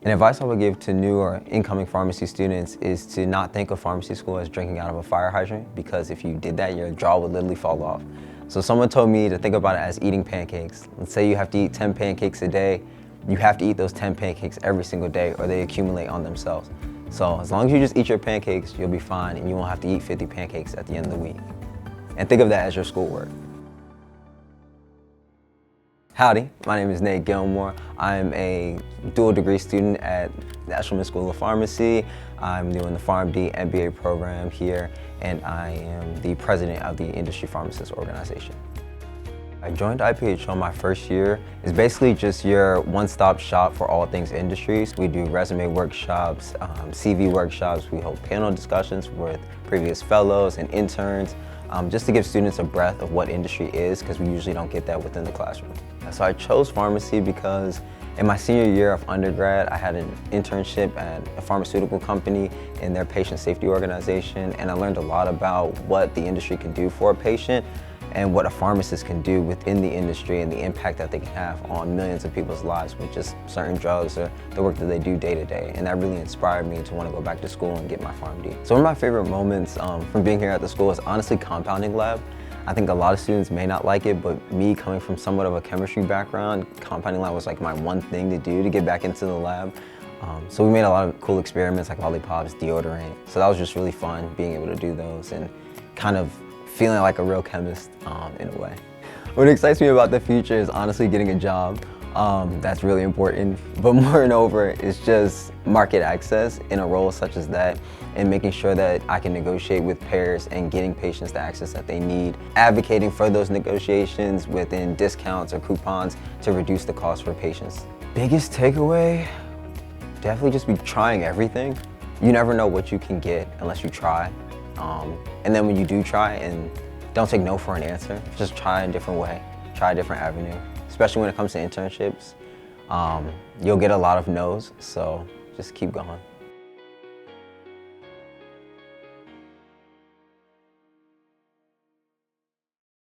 An advice I would give to new or incoming pharmacy students is to not think of pharmacy school as drinking out of a fire hydrant, because if you did that, your jaw would literally fall off. So someone told me to think about it as eating pancakes. Let's say you have to eat 10 pancakes a day. You have to eat those 10 pancakes every single day or they accumulate on themselves. So as long as you just eat your pancakes, you'll be fine and you won't have to eat 50 pancakes at the end of the week. And think of that as your schoolwork. Howdy, my name is Nate Gilmore. I'm a dual degree student at the Eshelman School of Pharmacy. I'm doing the PharmD MBA program here, and I am the president of the Industry Pharmacist Organization. I joined IPHO my first year. It's basically just your one-stop shop for all things industries. We do resume workshops, CV workshops. We hold panel discussions with previous fellows and interns, just to give students a breath of what industry is, because we usually don't get that within the classroom. So I chose pharmacy because in my senior year of undergrad, I had an internship at a pharmaceutical company in their patient safety organization, and I learned a lot about what the industry can do for a patient and what a pharmacist can do within the industry and the impact that they can have on millions of people's lives with just certain drugs or the work that they do day to day. And that really inspired me to want to go back to school and get my PharmD. So one of my favorite moments from being here at the school is honestly compounding lab. I think a lot of students may not like it, but me coming from somewhat of a chemistry background, compounding lab was like my one thing to do to get back into the lab. So we made a lot of cool experiments like lollipops, deodorant. So that was just really fun being able to do those and kind of feeling like a real chemist in a way. What excites me about the future is honestly getting a job. That's really important, but moreover, it's just market access in a role such as that and making sure that I can negotiate with payers and getting patients the access that they need, advocating for those negotiations within discounts or coupons to reduce the cost for patients. Biggest takeaway, definitely just be trying everything. You never know what you can get unless you try. And then when you do try, and don't take no for an answer, just try a different way, try a different avenue. Especially when it comes to internships, you'll get a lot of no's, so just keep going.